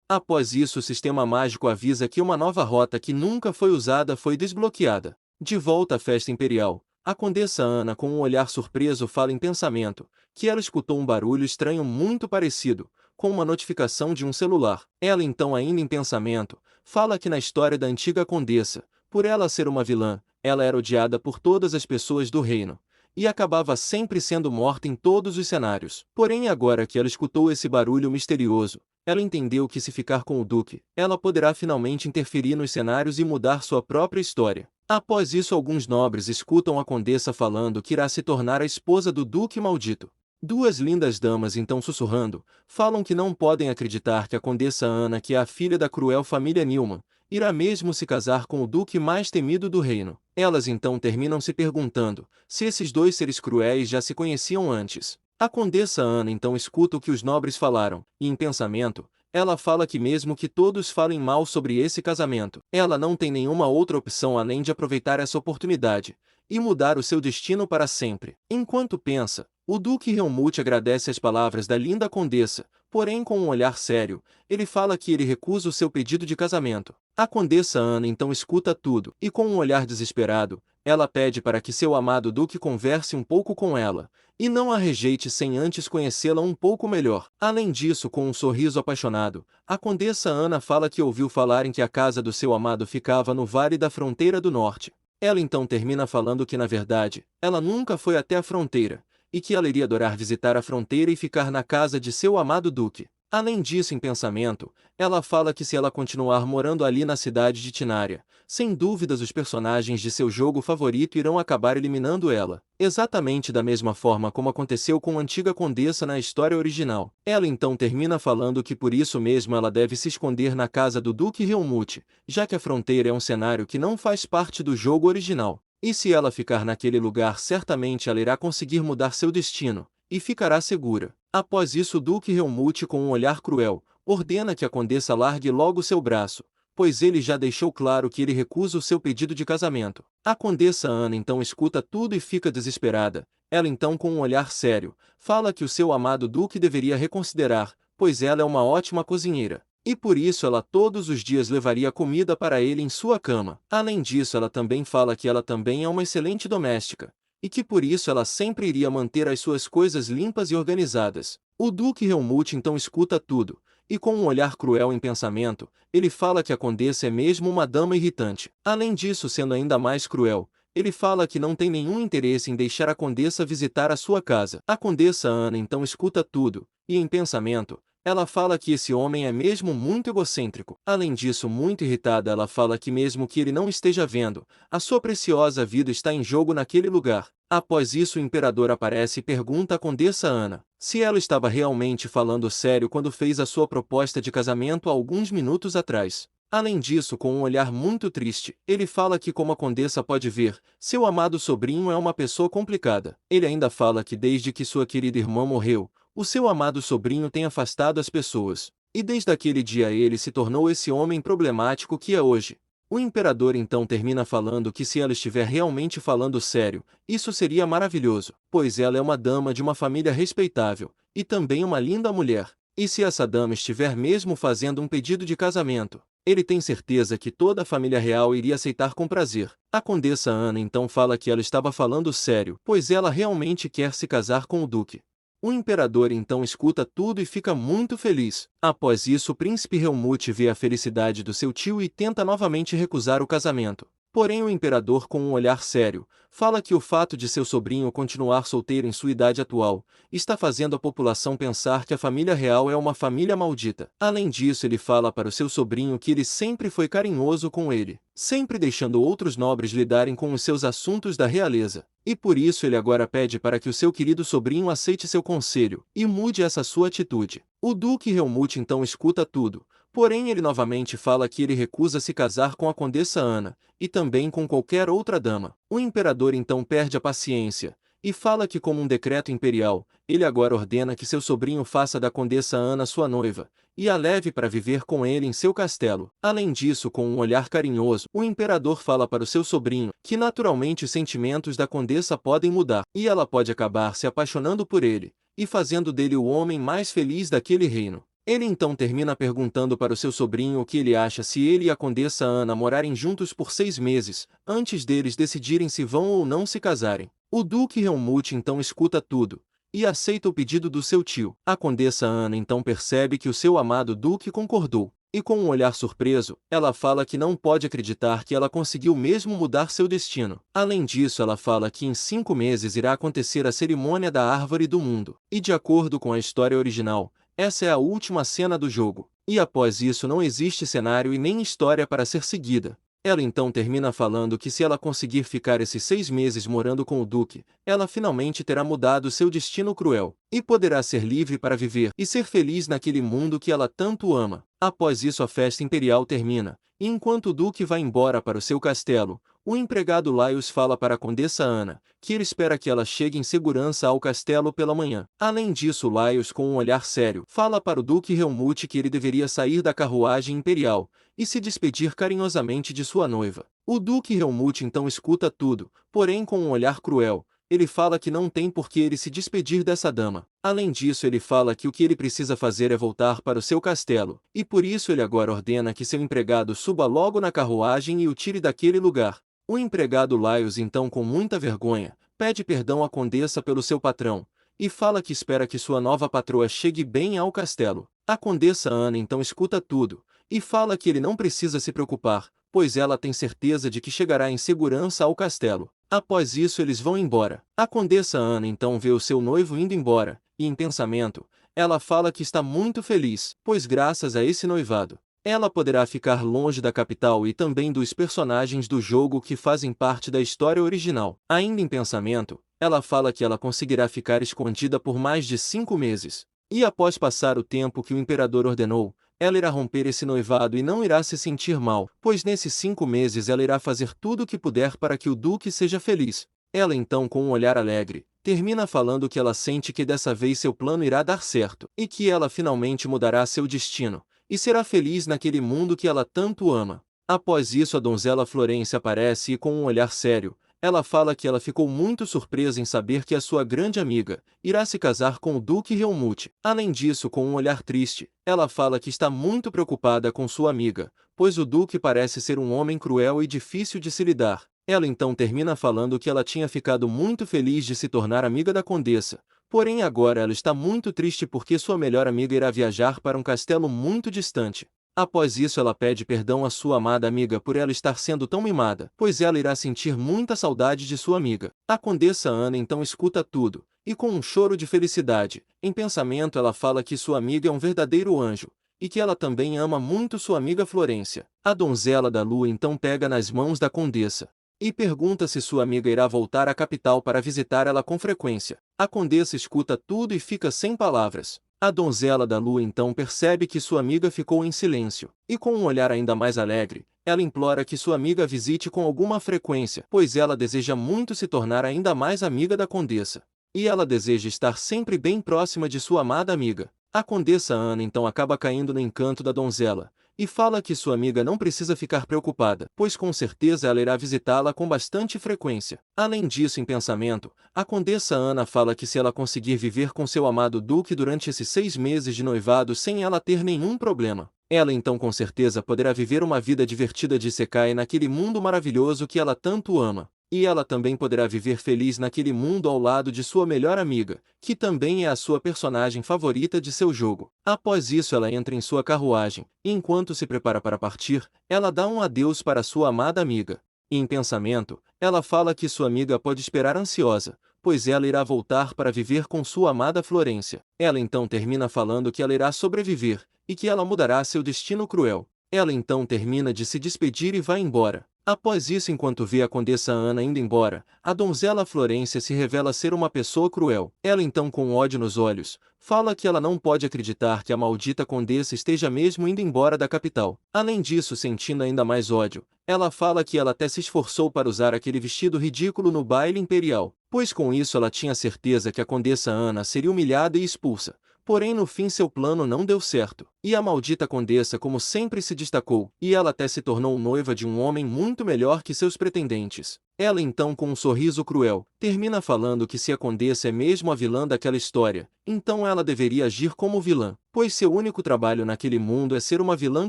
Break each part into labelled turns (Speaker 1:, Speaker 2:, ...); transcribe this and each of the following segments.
Speaker 1: Após isso, o sistema mágico avisa que uma nova rota que nunca foi usada foi desbloqueada. De volta à festa imperial, a Condessa Ana, com um olhar surpreso, fala em pensamento que ela escutou um barulho estranho muito parecido com uma notificação de um celular. Ela então, ainda em pensamento, fala que na história da antiga Condessa, por ela ser uma vilã, ela era odiada por todas as pessoas do reino e acabava sempre sendo morta em todos os cenários. Porém, agora que ela escutou esse barulho misterioso, ela entendeu que se ficar com o Duque, ela poderá finalmente interferir nos cenários e mudar sua própria história. Após isso, alguns nobres escutam a Condessa falando que irá se tornar a esposa do Duque Maldito. Duas lindas damas, então sussurrando, falam que não podem acreditar que a Condessa Ana, que é a filha da cruel família Newman, irá mesmo se casar com o Duque mais temido do reino. Elas então terminam se perguntando se esses dois seres cruéis já se conheciam antes. A Condessa Ana então escuta o que os nobres falaram, e em pensamento, ela fala que mesmo que todos falem mal sobre esse casamento, ela não tem nenhuma outra opção além de aproveitar essa oportunidade e mudar o seu destino para sempre. Enquanto pensa, o Duque Helmut agradece as palavras da linda condessa, porém com um olhar sério, ele fala que ele recusa o seu pedido de casamento. A Condessa Ana então escuta tudo, e com um olhar desesperado, ela pede para que seu amado Duque converse um pouco com ela, e não a rejeite sem antes conhecê-la um pouco melhor. Além disso, com um sorriso apaixonado, a Condessa Ana fala que ouviu falar em que a casa do seu amado ficava no Vale da Fronteira do Norte. Ela então termina falando que, na verdade, ela nunca foi até a fronteira, e que ela iria adorar visitar a fronteira e ficar na casa de seu amado Duque. Além disso, em pensamento, ela fala que se ela continuar morando ali na cidade de Tinária, sem dúvidas os personagens de seu jogo favorito irão acabar eliminando ela, exatamente da mesma forma como aconteceu com a antiga condessa na história original. Ela então termina falando que por isso mesmo ela deve se esconder na casa do Duque Helmut, já que a fronteira é um cenário que não faz parte do jogo original. E se ela ficar naquele lugar, certamente ela irá conseguir mudar seu destino, e ficará segura. Após isso, o Duque Helmut, com um olhar cruel, ordena que a condessa largue logo seu braço, pois ele já deixou claro que ele recusa o seu pedido de casamento. A Condessa Ana então escuta tudo e fica desesperada. Ela então, com um olhar sério, fala que o seu amado Duque deveria reconsiderar, pois ela é uma ótima cozinheira, e por isso ela todos os dias levaria comida para ele em sua cama. Além disso, ela também fala que ela também é uma excelente doméstica, e que por isso ela sempre iria manter as suas coisas limpas e organizadas. O Duque Helmut então escuta tudo, e com um olhar cruel em pensamento, ele fala que a condessa é mesmo uma dama irritante. Além disso, sendo ainda mais cruel, ele fala que não tem nenhum interesse em deixar a condessa visitar a sua casa. A Condessa Ana então escuta tudo, e em pensamento, ela fala que esse homem é mesmo muito egocêntrico. Além disso, muito irritada, ela fala que mesmo que ele não esteja vendo, a sua preciosa vida está em jogo naquele lugar. Após isso, o imperador aparece e pergunta à Condessa Ana se ela estava realmente falando sério quando fez a sua proposta de casamento há alguns minutos atrás. Além disso, com um olhar muito triste, ele fala que, como a condessa pode ver, seu amado sobrinho é uma pessoa complicada. Ele ainda fala que desde que sua querida irmã morreu, o seu amado sobrinho tem afastado as pessoas, e desde aquele dia ele se tornou esse homem problemático que é hoje. O imperador então termina falando que se ela estiver realmente falando sério, isso seria maravilhoso, pois ela é uma dama de uma família respeitável, e também uma linda mulher. E se essa dama estiver mesmo fazendo um pedido de casamento, ele tem certeza que toda a família real iria aceitar com prazer. A Condessa Ana então fala que ela estava falando sério, pois ela realmente quer se casar com o duque. O imperador então escuta tudo e fica muito feliz. Após isso, o príncipe Helmut vê a felicidade do seu tio e tenta novamente recusar o casamento. Porém, o imperador, com um olhar sério, fala que o fato de seu sobrinho continuar solteiro em sua idade atual está fazendo a população pensar que a família real é uma família maldita. Além disso, ele fala para o seu sobrinho que ele sempre foi carinhoso com ele, sempre deixando outros nobres lidarem com os seus assuntos da realeza. E por isso ele agora pede para que o seu querido sobrinho aceite seu conselho e mude essa sua atitude. O Duque Helmut então escuta tudo, porém ele novamente fala que ele recusa se casar com a Condessa Ana, e também com qualquer outra dama. O imperador então perde a paciência, e fala que como um decreto imperial, ele agora ordena que seu sobrinho faça da Condessa Ana sua noiva, e a leve para viver com ele em seu castelo. Além disso, com um olhar carinhoso, o imperador fala para o seu sobrinho que naturalmente os sentimentos da condessa podem mudar, e ela pode acabar se apaixonando por ele, e fazendo dele o homem mais feliz daquele reino. Ele então termina perguntando para o seu sobrinho o que ele acha se ele e a Condessa Ana morarem juntos por 6 meses, antes deles decidirem se vão ou não se casarem. O Duque Helmut então escuta tudo e aceita o pedido do seu tio. A Condessa Ana então percebe que o seu amado Duque concordou. E com um olhar surpreso, ela fala que não pode acreditar que ela conseguiu mesmo mudar seu destino. Além disso, ela fala que em 5 meses irá acontecer a cerimônia da Árvore do Mundo. E de acordo com a história original, essa é a última cena do jogo. E após isso não existe cenário e nem história para ser seguida. Ela então termina falando que se ela conseguir ficar esses 6 meses morando com o Duque, ela finalmente terá mudado seu destino cruel, e poderá ser livre para viver e ser feliz naquele mundo que ela tanto ama. Após isso a festa imperial termina, e enquanto o Duque vai embora para o seu castelo, o empregado Laios fala para a Condessa Ana, que ele espera que ela chegue em segurança ao castelo pela manhã. Além disso, Laios, com um olhar sério, fala para o Duque Helmut que ele deveria sair da carruagem imperial e se despedir carinhosamente de sua noiva. O Duque Helmut então escuta tudo, porém com um olhar cruel. Ele fala que não tem por que ele se despedir dessa dama. Além disso, ele fala que o que ele precisa fazer é voltar para o seu castelo, e por isso ele agora ordena que seu empregado suba logo na carruagem e o tire daquele lugar. O empregado Laios então, com muita vergonha, pede perdão à condessa pelo seu patrão, e fala que espera que sua nova patroa chegue bem ao castelo. A Condessa Ana então escuta tudo, e fala que ele não precisa se preocupar, pois ela tem certeza de que chegará em segurança ao castelo. Após isso eles vão embora. A Condessa Ana então vê o seu noivo indo embora, e em pensamento, ela fala que está muito feliz, pois graças a esse noivado, ela poderá ficar longe da capital e também dos personagens do jogo que fazem parte da história original. Ainda em pensamento, ela fala que ela conseguirá ficar escondida por mais de 5 meses. E após passar o tempo que o imperador ordenou, ela irá romper esse noivado e não irá se sentir mal, pois nesses 5 meses ela irá fazer tudo o que puder para que o Duque seja feliz. Ela então, com um olhar alegre, termina falando que ela sente que dessa vez seu plano irá dar certo, e que ela finalmente mudará seu destino, e será feliz naquele mundo que ela tanto ama. Após isso a donzela Florência aparece e com um olhar sério, ela fala que ela ficou muito surpresa em saber que a sua grande amiga irá se casar com o Duque Helmut. Além disso, com um olhar triste, ela fala que está muito preocupada com sua amiga, pois o Duque parece ser um homem cruel e difícil de se lidar. Ela então termina falando que ela tinha ficado muito feliz de se tornar amiga da condessa, porém agora ela está muito triste porque sua melhor amiga irá viajar para um castelo muito distante. Após isso ela pede perdão à sua amada amiga por ela estar sendo tão mimada, pois ela irá sentir muita saudade de sua amiga. A Condessa Ana então escuta tudo, e com um choro de felicidade, em pensamento ela fala que sua amiga é um verdadeiro anjo, e que ela também ama muito sua amiga Florência. A donzela da lua então pega nas mãos da condessa e pergunta se sua amiga irá voltar à capital para visitar ela com frequência. A condessa escuta tudo e fica sem palavras. A donzela da lua então percebe que sua amiga ficou em silêncio, e com um olhar ainda mais alegre, ela implora que sua amiga visite com alguma frequência, pois ela deseja muito se tornar ainda mais amiga da condessa. E ela deseja estar sempre bem próxima de sua amada amiga. A Condessa Ana então acaba caindo no encanto da donzela, e fala que sua amiga não precisa ficar preocupada, pois com certeza ela irá visitá-la com bastante frequência. Além disso, em pensamento, a Condessa Ana fala que se ela conseguir viver com seu amado Duque durante esses 6 meses de noivado sem ela ter nenhum problema, ela então com certeza poderá viver uma vida divertida de Sekai naquele mundo maravilhoso que ela tanto ama. E ela também poderá viver feliz naquele mundo ao lado de sua melhor amiga, que também é a sua personagem favorita de seu jogo. Após isso ela entra em sua carruagem, e enquanto se prepara para partir, ela dá um adeus para sua amada amiga. E em pensamento, ela fala que sua amiga pode esperar ansiosa, pois ela irá voltar para viver com sua amada Florência. Ela então termina falando que ela irá sobreviver, e que ela mudará seu destino cruel. Ela então termina de se despedir e vai embora. Após isso, enquanto vê a Condessa Ana indo embora, a donzela Florência se revela ser uma pessoa cruel. Ela então, com ódio nos olhos, fala que ela não pode acreditar que a maldita condessa esteja mesmo indo embora da capital. Além disso, sentindo ainda mais ódio, ela fala que ela até se esforçou para usar aquele vestido ridículo no baile imperial, pois com isso ela tinha certeza que a Condessa Ana seria humilhada e expulsa, Porém no fim seu plano não deu certo. E a maldita condessa como sempre se destacou, e ela até se tornou noiva de um homem muito melhor que seus pretendentes. Ela então com um sorriso cruel, termina falando que se a condessa é mesmo a vilã daquela história, então ela deveria agir como vilã, pois seu único trabalho naquele mundo é ser uma vilã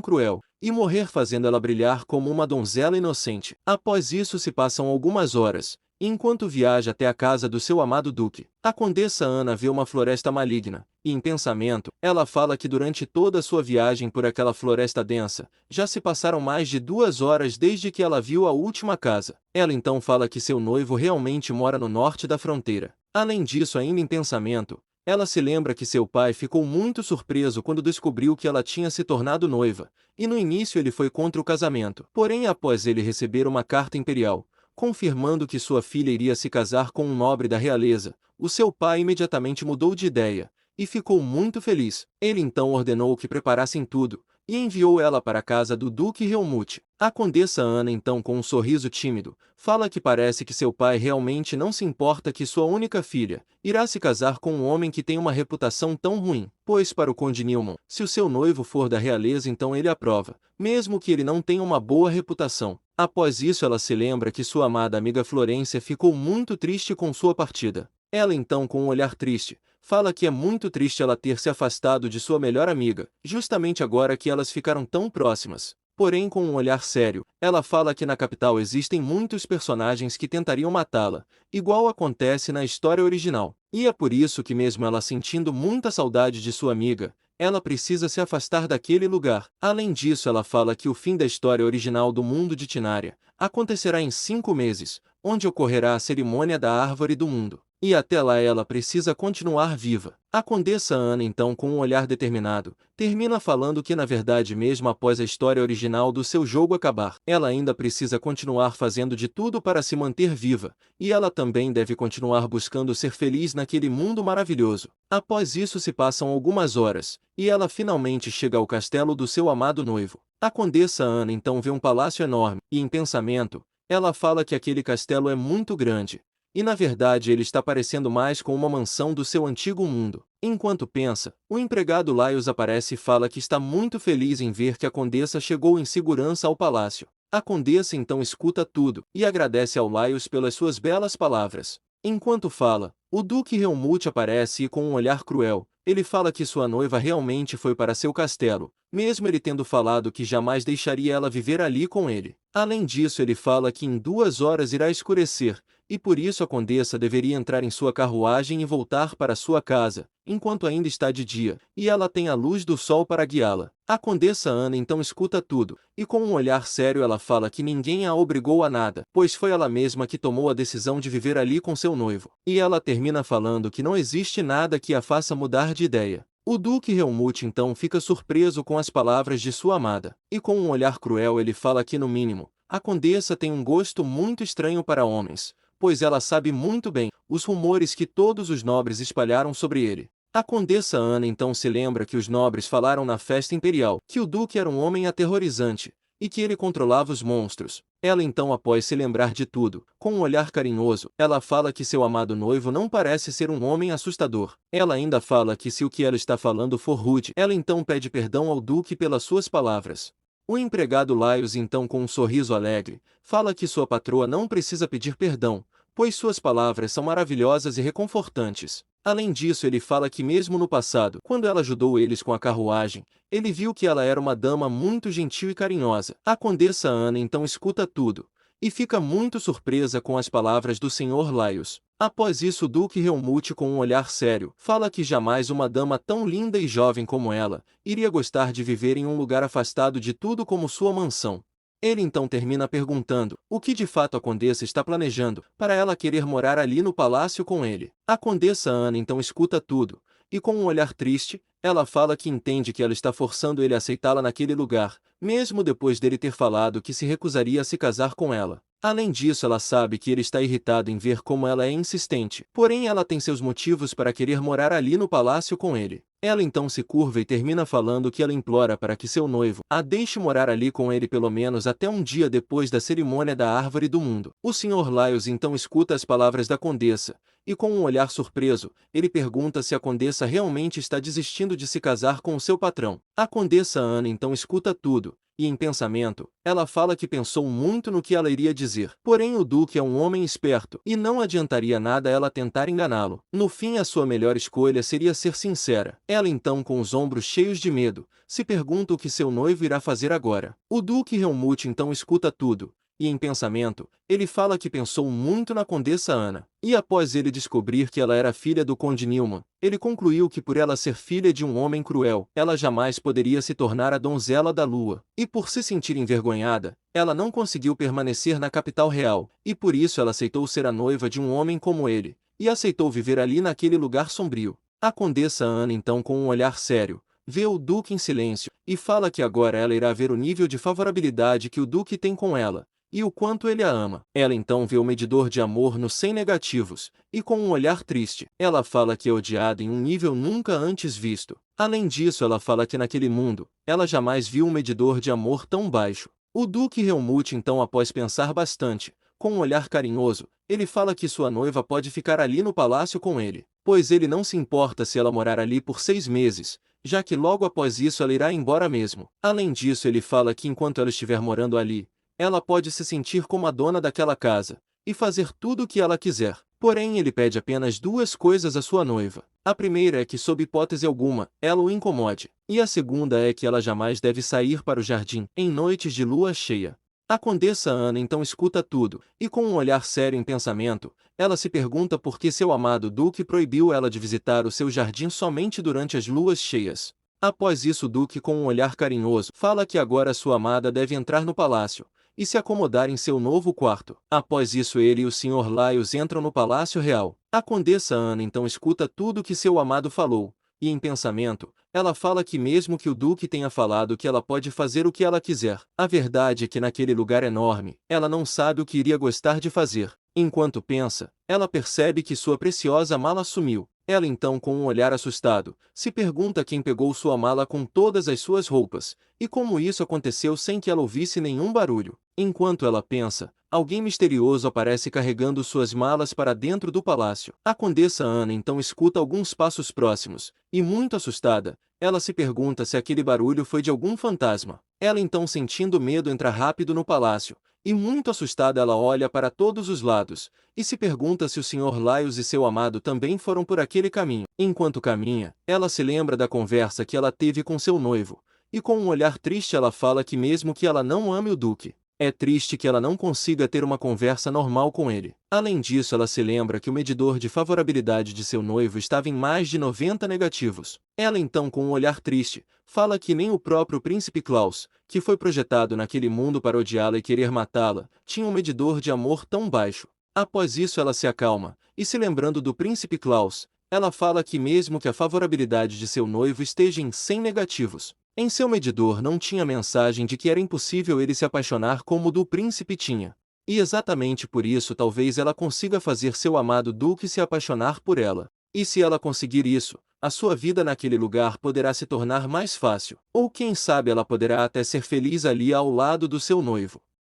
Speaker 1: cruel, e morrer fazendo ela brilhar como uma donzela inocente. Após isso se passam algumas horas, e enquanto viaja até a casa do seu amado duque, a condessa Ana vê uma floresta maligna, e em pensamento, ela fala que durante toda a sua viagem por aquela floresta densa, já se passaram mais de 2 horas desde que ela viu a última casa. Ela então fala que seu noivo realmente mora no norte da fronteira. Além disso, ainda em pensamento, ela se lembra que seu pai ficou muito surpreso quando descobriu que ela tinha se tornado noiva, e no início ele foi contra o casamento. Porém, após ele receber uma carta imperial, confirmando que sua filha iria se casar com um nobre da realeza, o seu pai imediatamente mudou de ideia, e ficou muito feliz. Ele então ordenou que preparassem tudo, e enviou ela para a casa do Duque Helmut. A condessa Ana então com um sorriso tímido, fala que parece que seu pai realmente não se importa que sua única filha irá se casar com um homem que tem uma reputação tão ruim, pois para o conde Newman, se o seu noivo for da realeza então ele aprova, mesmo que ele não tenha uma boa reputação. Após isso ela se lembra que sua amada amiga Florência ficou muito triste com sua partida. Ela então com um olhar triste, fala que é muito triste ela ter se afastado de sua melhor amiga, justamente agora que elas ficaram tão próximas. Porém com um olhar sério, ela fala que na capital existem muitos personagens que tentariam matá-la, igual acontece na história original. E é por isso que mesmo ela sentindo muita saudade de sua amiga, ela precisa se afastar daquele lugar. Além disso ela fala que o fim da história original do mundo de Tinária acontecerá em 5 meses, onde ocorrerá a cerimônia da Árvore do Mundo. E até lá ela precisa continuar viva. A condessa Ana então com um olhar determinado, termina falando que na verdade mesmo após a história original do seu jogo acabar, ela ainda precisa continuar fazendo de tudo para se manter viva, e ela também deve continuar buscando ser feliz naquele mundo maravilhoso. Após isso se passam algumas horas, e ela finalmente chega ao castelo do seu amado noivo. A condessa Ana então vê um palácio enorme, e em pensamento, ela fala que aquele castelo é muito grande. E na verdade ele está parecendo mais com uma mansão do seu antigo mundo. Enquanto pensa, o empregado Laios aparece e fala que está muito feliz em ver que a condessa chegou em segurança ao palácio. A condessa então escuta tudo, e agradece ao Laios pelas suas belas palavras. Enquanto fala, o Duque Helmut aparece e com um olhar cruel, ele fala que sua noiva realmente foi para seu castelo, mesmo ele tendo falado que jamais deixaria ela viver ali com ele. Além disso ele fala que em 2 horas irá escurecer, e por isso a condessa deveria entrar em sua carruagem e voltar para sua casa, enquanto ainda está de dia, e ela tem a luz do sol para guiá-la. A condessa Ana então escuta tudo, e com um olhar sério ela fala que ninguém a obrigou a nada, pois foi ela mesma que tomou a decisão de viver ali com seu noivo. E ela termina falando que não existe nada que a faça mudar de ideia. O Duque Helmut então fica surpreso com as palavras de sua amada, e com um olhar cruel ele fala que no mínimo, a condessa tem um gosto muito estranho para homens, pois ela sabe muito bem os rumores que todos os nobres espalharam sobre ele. A condessa Ana então se lembra que os nobres falaram na festa imperial que o duque era um homem aterrorizante, e que ele controlava os monstros. Ela então após se lembrar de tudo, com um olhar carinhoso, ela fala que seu amado noivo não parece ser um homem assustador. Ela ainda fala que se o que ela está falando for rude, ela então pede perdão ao duque pelas suas palavras. O empregado Laios então com um sorriso alegre, fala que sua patroa não precisa pedir perdão, pois suas palavras são maravilhosas e reconfortantes. Além disso ele fala que mesmo no passado, quando ela ajudou eles com a carruagem, ele viu que ela era uma dama muito gentil e carinhosa. A condessa Ana então escuta tudo, e fica muito surpresa com as palavras do Sr. Laios. Após isso o Duque Helmut com um olhar sério, fala que jamais uma dama tão linda e jovem como ela, iria gostar de viver em um lugar afastado de tudo como sua mansão. Ele então termina perguntando o que de fato a condessa está planejando, para ela querer morar ali no palácio com ele. A condessa Ana então escuta tudo, e com um olhar triste, ela fala que entende que ela está forçando ele a aceitá-la naquele lugar, mesmo depois dele ter falado que se recusaria a se casar com ela. Além disso ela sabe que ele está irritado em ver como ela é insistente, porém ela tem seus motivos para querer morar ali no palácio com ele. Ela então se curva e termina falando que ela implora para que seu noivo a deixe morar ali com ele pelo menos até um dia depois da cerimônia da Árvore do Mundo. O Sr. Laios então escuta as palavras da condessa, e com um olhar surpreso, ele pergunta se a condessa realmente está desistindo de se casar com o seu patrão. A condessa Ana então escuta tudo, e em pensamento, ela fala que pensou muito no que ela iria dizer. Porém o duque é um homem esperto, e não adiantaria nada ela tentar enganá-lo. No fim a sua melhor escolha seria ser sincera. Ela então, com os ombros cheios de medo, se pergunta o que seu noivo irá fazer agora. O duque Helmut então escuta tudo, e em pensamento, ele fala que pensou muito na condessa Ana. E após ele descobrir que ela era filha do conde Nilman, ele concluiu que por ela ser filha de um homem cruel, ela jamais poderia se tornar a donzela da lua. E por se sentir envergonhada, ela não conseguiu permanecer na capital real, e por isso ela aceitou ser a noiva de um homem como ele, e aceitou viver ali naquele lugar sombrio. A condessa Ana então, com um olhar sério, vê o duque em silêncio, e fala que agora ela irá ver o nível de favorabilidade que o duque tem com ela, e o quanto ele a ama. Ela então vê o medidor de amor no 100 negativos, e com um olhar triste, ela fala que é odiada em um nível nunca antes visto. Além disso, ela fala que naquele mundo, ela jamais viu um medidor de amor tão baixo. O duque Helmut então, após pensar bastante, com um olhar carinhoso, ele fala que sua noiva pode ficar ali no palácio com ele, pois ele não se importa se ela morar ali por 6 meses, já que logo após isso ela irá embora mesmo. Além disso, ele fala que enquanto ela estiver morando ali, ela pode se sentir como a dona daquela casa, e fazer tudo o que ela quiser. Porém ele pede apenas 2 coisas à sua noiva. A primeira é que, sob hipótese alguma, ela o incomode. E a segunda é que ela jamais deve sair para o jardim, em noites de lua cheia. A condessa Ana então escuta tudo, e com um olhar sério em pensamento, ela se pergunta por que seu amado duque proibiu ela de visitar o seu jardim somente durante as luas cheias. Após isso o duque, com um olhar carinhoso, fala que agora sua amada deve entrar no palácio e se acomodar em seu novo quarto. Após isso ele e o Sr. Laios entram no palácio real. A condessa Ana então escuta tudo que seu amado falou, e em pensamento, ela fala que mesmo que o duque tenha falado que ela pode fazer o que ela quiser, a verdade é que naquele lugar enorme, ela não sabe o que iria gostar de fazer. Enquanto pensa, ela percebe que sua preciosa mala sumiu. Ela então, com um olhar assustado, se pergunta quem pegou sua mala com todas as suas roupas, e como isso aconteceu sem que ela ouvisse nenhum barulho. Enquanto ela pensa, alguém misterioso aparece carregando suas malas para dentro do palácio. A condessa Ana então escuta alguns passos próximos, e muito assustada, ela se pergunta se aquele barulho foi de algum fantasma. Ela então, sentindo medo, entra rápido no palácio, e muito assustada ela olha para todos os lados, e se pergunta se o Sr. Laios e seu amado também foram por aquele caminho. Enquanto caminha, ela se lembra da conversa que ela teve com seu noivo, e com um olhar triste ela fala que mesmo que ela não ame o duque, é triste que ela não consiga ter uma conversa normal com ele. Além disso, ela se lembra que o medidor de favorabilidade de seu noivo estava em mais de 90 negativos. Ela então, com um olhar triste, fala que nem o próprio príncipe Klaus, que foi projetado naquele mundo para odiá-la e querer matá-la, tinha um medidor de amor tão baixo. Após isso ela se acalma, e se lembrando do príncipe Klaus, ela fala que mesmo que a favorabilidade de seu noivo esteja em 100 negativos, em seu medidor não tinha mensagem de que era impossível ele se apaixonar como o do príncipe tinha. E exatamente por isso talvez ela consiga fazer seu amado duque se apaixonar por ela. E se ela conseguir isso, a sua vida naquele lugar poderá se tornar mais fácil. Ou quem sabe ela poderá até ser feliz ali ao lado do seu noivo.